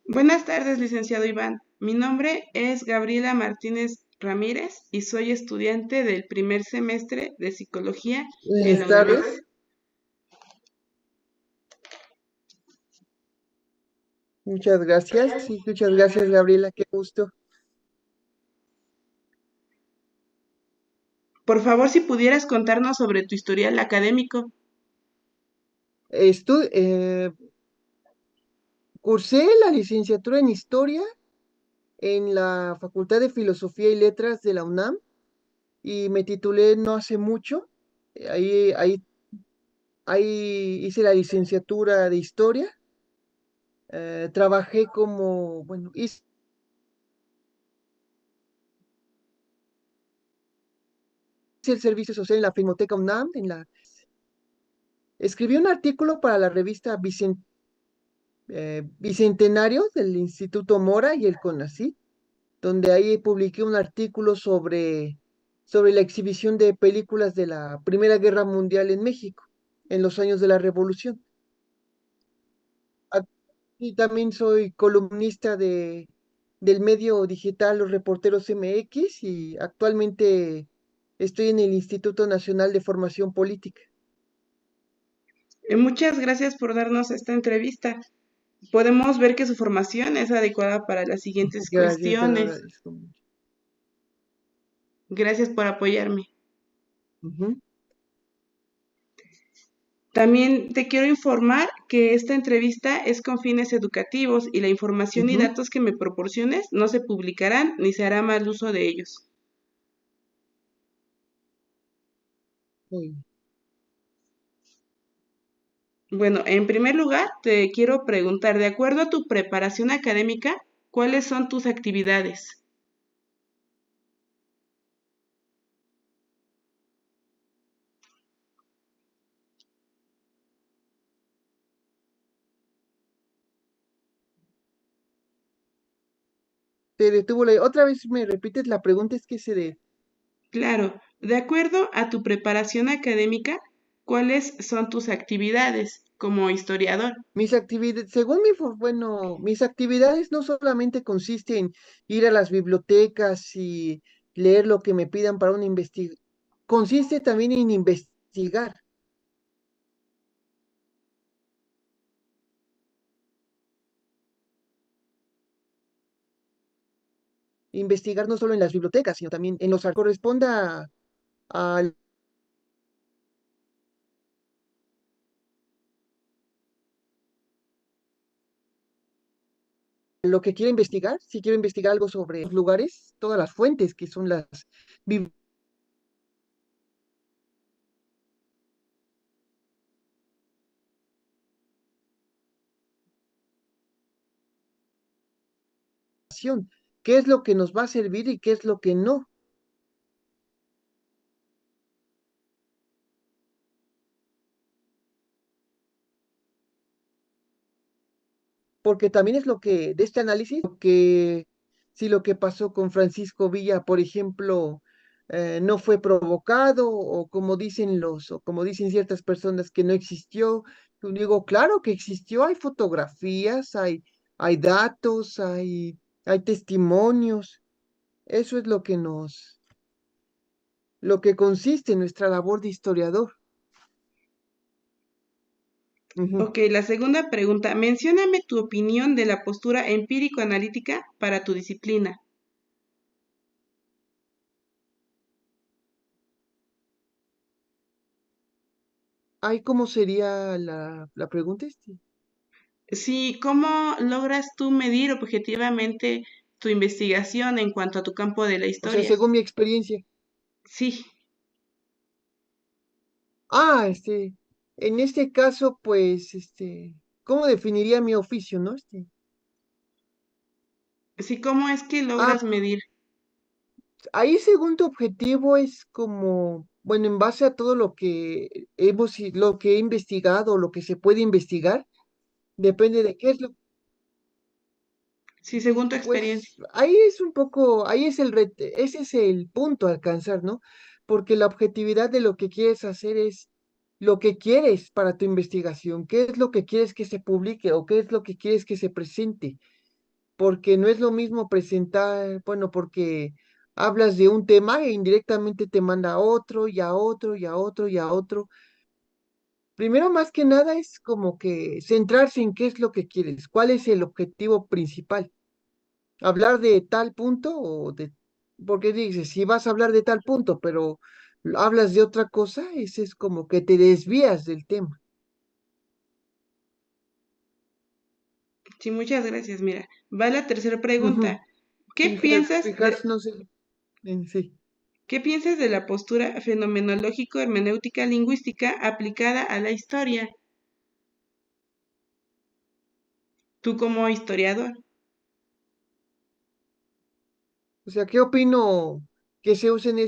Buenas tardes, licenciado Iván. Mi nombre es Gabriela Martínez Ramírez y soy estudiante del primer semestre de psicología en Buenas la UNAM. tardes. Muchas gracias. Sí, muchas gracias, Gabriela. Qué gusto. Por favor, si pudieras contarnos sobre tu historial académico. Estu- eh, Cursé la licenciatura en Historia en la Facultad de Filosofía y Letras de la UNAM y me titulé no hace mucho. Ahí hice la licenciatura de Historia. Trabajé como, bueno, hice el servicio social en la Filmoteca UNAM. Escribí un artículo para la revista Bicentenario del Instituto Mora y el CONACYT, donde ahí publiqué un artículo sobre la exhibición de películas de la Primera Guerra Mundial en México, en los años de la Revolución. Y también soy columnista del medio digital Los Reporteros MX y actualmente estoy en el Instituto Nacional de Formación Política. Muchas gracias por darnos esta entrevista. Podemos ver que su formación es adecuada para las siguientes Gracias, te lo cuestiones. agradezco mucho. Gracias por apoyarme. Ujú. También te quiero informar que esta entrevista es con fines educativos y la información y Ujú. datos que me proporciones no se publicarán ni se hará mal uso de ellos. Muy bien. Bueno, en primer lugar, te quiero preguntar, de acuerdo a tu preparación académica, ¿cuáles son tus actividades? Te detuvo otra vez me repites la pregunta, es que se de Claro, de acuerdo a tu preparación académica, ¿cuáles son tus actividades como historiador? mis actividades, bueno, mis actividades no solamente consisten en ir a las bibliotecas y leer lo que me pidan para una investigación, consiste también en investigar no solo en las bibliotecas, sino también en los corresponda a lo que quiero investigar. Si quiero investigar algo sobre los lugares, todas las fuentes que son las biblicación, qué es lo que nos va a servir y qué es lo que no, porque también es lo que, de este análisis, lo que, si lo que pasó con Francisco Villa, por ejemplo, no fue provocado, o como dicen ciertas personas que no existió. Yo digo, claro que existió, hay fotografías, hay datos, hay testimonios. Eso es lo que consiste en nuestra labor de historiador. Ujú. Ok, la segunda pregunta, mencióname tu opinión de la postura empírico-analítica para tu disciplina. Ay, ¿cómo sería la pregunta? Sí, ¿cómo logras tú medir objetivamente tu investigación en cuanto a tu campo de la O sea, historia? según mi experiencia. Sí, Ah, en este caso, pues, ¿cómo definiría mi oficio, no? sí, ¿cómo es que Ah, logras medir? ahí según tu objetivo es como, bueno, en base a todo lo que he investigado, lo que se puede investigar, depende de qué es lo, Sí, según tu experiencia. pues, ahí es un poco, ahí es ese es el punto a alcanzar, ¿no? Porque la objetividad de lo que quieres hacer es lo que quieres para tu investigación, qué es lo que quieres que se publique o qué es lo que quieres que se presente. porque no es lo mismo presentar, bueno, porque hablas de un tema e indirectamente te manda a otro y a otro y a otro y a otro. Primero, más que nada, es como que centrarse en qué es lo que quieres, cuál es el objetivo principal. Hablar de tal punto o de, porque dices, si vas a hablar de tal punto, pero hablas de otra cosa, ese es como que te desvías del tema. Sí, muchas gracias. Mira, va la tercera pregunta. Ujú. ¿Qué piensas de, Fijarse, no sé, en sí. ¿Qué piensas de la postura fenomenológico-hermenéutica lingüística aplicada a la historia? Tú como historiador, O sea, ¿qué opino que se usen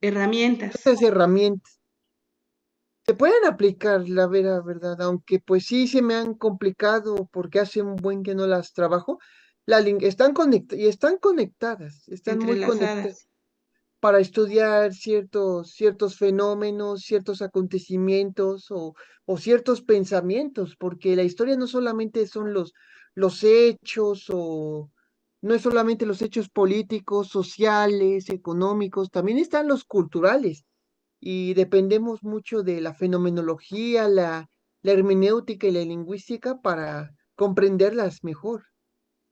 herramientas estas herramientas? Se pueden aplicar, la vera verdad, aunque pues sí se me han complicado porque hace un buen que no las trabajo. Están conectadas, están muy conectadas entrelazadas. para estudiar ciertos fenómenos, ciertos acontecimientos o ciertos pensamientos, porque la historia no solamente son los hechos o no es solamente los hechos políticos, sociales, económicos, también están los culturales y dependemos mucho de la fenomenología, la hermenéutica y la lingüística para comprenderlas mejor,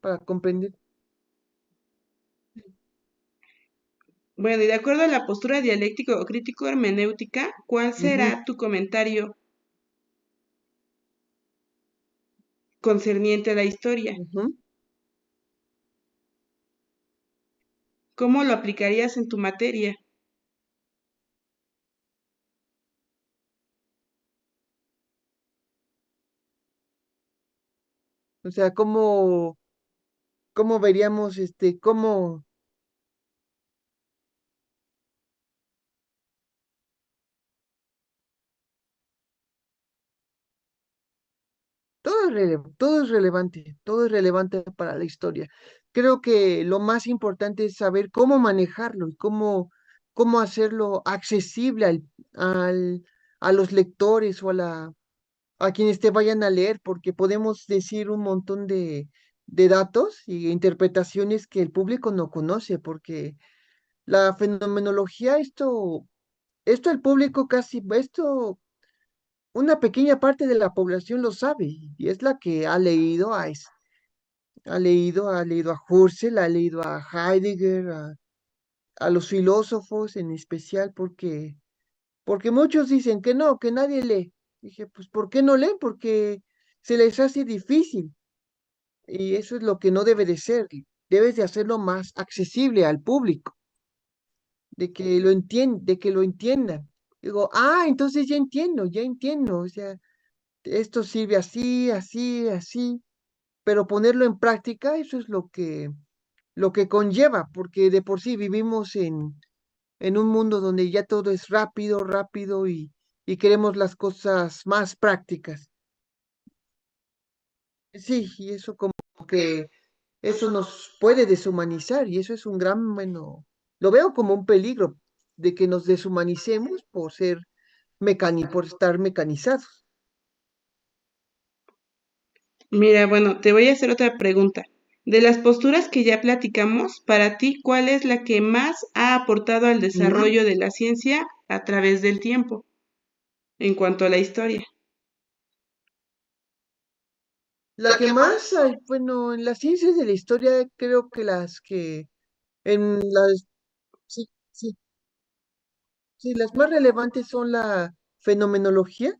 para comprender. Bueno, y de acuerdo a la postura dialéctico o crítico hermenéutica, ¿cuál Ujú, será tu comentario concerniente a la historia? ujú. ¿Cómo lo aplicarías en tu materia? O sea, cómo veríamos, todo es relevante para la historia. Creo que lo más importante es saber cómo manejarlo y cómo hacerlo accesible a los lectores o a quienes te vayan a leer, porque podemos decir un montón de datos y interpretaciones que el público no conoce, porque la fenomenología, esto el público una pequeña parte de la población lo sabe, y es la que ha leído a Husserl, ha leído a Heidegger, a los filósofos en especial, porque muchos dicen que no, que nadie lee. Dije, pues, ¿por qué no leen? Porque se les hace difícil, y eso es lo que no debe de ser. Debes de hacerlo más accesible al público, de que lo entiendan. Digo, entonces ya entiendo, o sea, esto sirve así, así, así, pero ponerlo en práctica, eso es lo que conlleva, porque de por sí vivimos en un mundo donde ya todo es rápido, rápido y queremos las cosas más prácticas. Sí, y eso como que eso nos puede deshumanizar y eso es un gran, bueno, lo veo como un peligro de que nos deshumanicemos por estar mecanizados. Mira, bueno, te voy a hacer otra pregunta. De las posturas que ya platicamos, para ti, ¿cuál es la que más ha aportado al Ujú. desarrollo de la ciencia a través del tiempo en cuanto a la historia? La que más, bueno, en las ciencias de la historia creo que en las, sí, sí, sí, las más relevantes son la fenomenología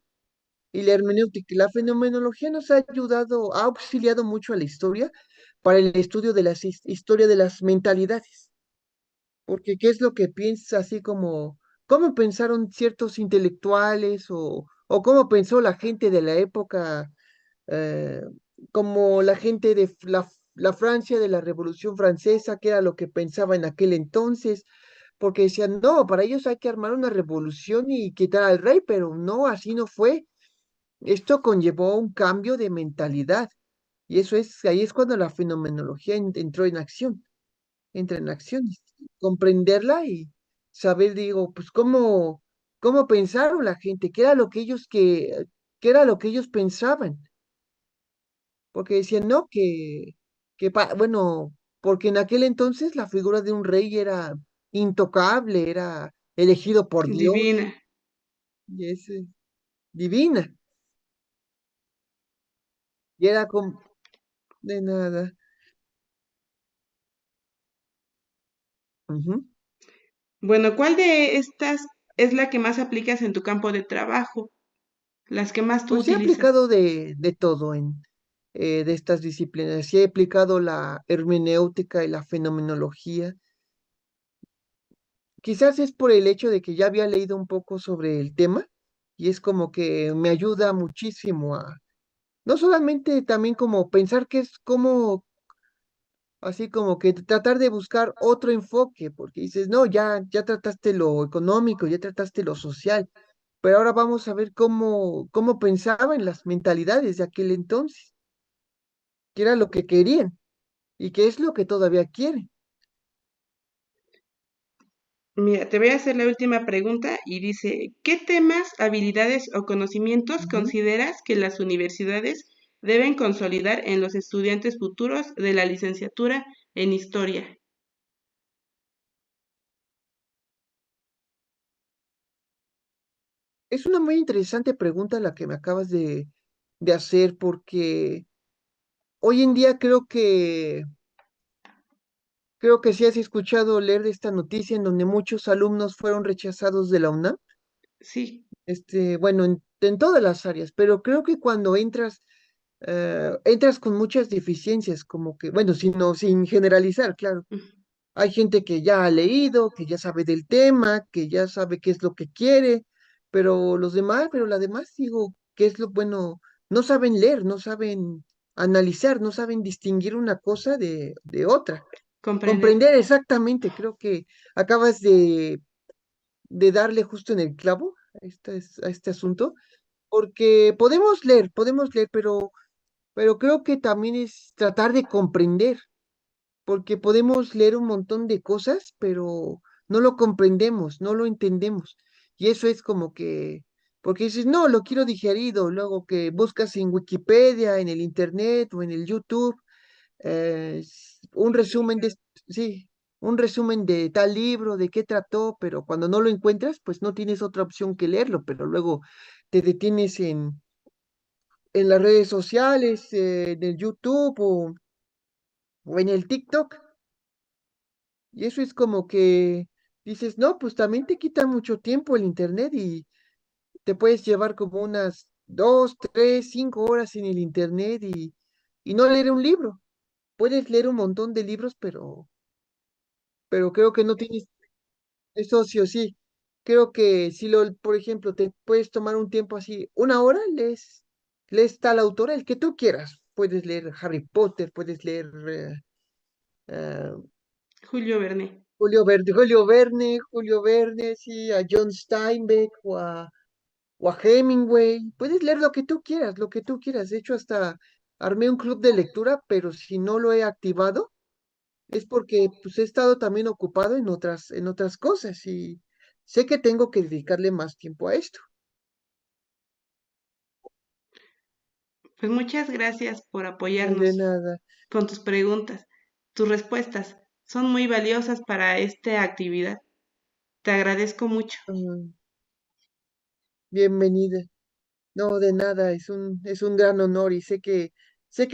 y la hermenéutica. La fenomenología nos ha ayudado, ha auxiliado mucho a la historia para el estudio de la historia de las mentalidades, porque qué es lo que piensa, así como cómo pensaron ciertos intelectuales o cómo pensó la gente de la época, eh, como la gente de la Francia de la Revolución Francesa, que era lo que pensaba en aquel entonces, porque decían, no, para ellos hay que armar una revolución y quitar al rey, pero no, así no fue. Esto conllevó un cambio de mentalidad y ahí es cuando la fenomenología entró en acción, entra en acción, comprenderla y saber, digo, pues cómo pensaron la gente, qué era lo que ellos pensaban. porque decían, no, bueno, porque en aquel entonces la figura de un rey era intocable, era elegido por Dios, Divina. y es divina, y era como de nada. Ujú. Bueno, ¿cuál de estas es la que más aplicas en tu campo de trabajo? Las que más tú Pues he utilizas. aplicado de todo de estas disciplinas. Sí he aplicado la hermenéutica y la fenomenología. Quizás es por el hecho de que ya había leído un poco sobre el tema y es como que me ayuda muchísimo a, no solamente también como pensar que es como, así como que tratar de buscar otro enfoque, porque dices, no, ya trataste lo económico, ya trataste lo social, pero ahora vamos a ver cómo pensaban las mentalidades de aquel entonces, qué era lo que querían y qué es lo que todavía quieren. Mira, te voy a hacer la última pregunta y dice, ¿qué temas, habilidades o conocimientos Ujú. consideras que las universidades deben consolidar en los estudiantes futuros de la licenciatura en historia? Es una muy interesante pregunta la que me acabas de hacer, porque hoy en día creo que sí has escuchado leer de esta noticia en donde muchos alumnos fueron rechazados de la UNAM, Sí. bueno, en todas las áreas, pero creo que cuando entras con muchas deficiencias, como que, bueno, sin generalizar, claro. Hay gente que ya ha leído, que ya sabe del tema, que ya sabe qué es lo que quiere, pero la demás, digo, qué es lo bueno, no saben leer, no saben analizar, no saben distinguir una cosa de otra. Comprender. Comprender exactamente, creo que acabas de darle justo en el clavo a este asunto, porque podemos leer, pero creo que también es tratar de comprender porque podemos leer un montón de cosas, pero no lo comprendemos, no lo entendemos. Y eso es como que, porque dices, no, lo quiero digerido, luego que buscas en Wikipedia, en el Internet o en el YouTube, un resumen sí, un resumen de tal libro, de qué trató, pero cuando no lo encuentras, pues no tienes otra opción que leerlo, pero luego te detienes en las redes sociales, en el YouTube o en el TikTok. Y eso es como que dices, no, pues también te quita mucho tiempo el internet y te puedes llevar como unas 2, 3, 5 horas en el internet y no leer un libro. Puedes leer un montón de libros, pero creo que no tienes eso sí o sí. Creo que si por ejemplo, te puedes tomar un tiempo así, 1 hora, lees tal autora, el que tú quieras. Puedes leer Harry Potter, puedes leer eh, Julio Verne. Julio Verne, sí, a John Steinbeck o a Hemingway. Puedes leer lo que tú quieras, lo que tú quieras. De hecho, hasta armé un club de lectura, pero si no lo he activado, es porque pues, he estado también ocupado en otras cosas y sé que tengo que dedicarle más tiempo a esto. Pues muchas gracias por De apoyarnos nada. con tus preguntas. Tus respuestas son muy valiosas para esta actividad. Te agradezco mucho. mm, Bienvenida. No, de nada, es un gran honor y sé que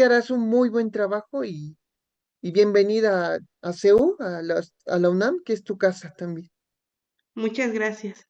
harás un muy buen trabajo y bienvenida a CEU, a la UNAM, que es tu casa también. Muchas gracias.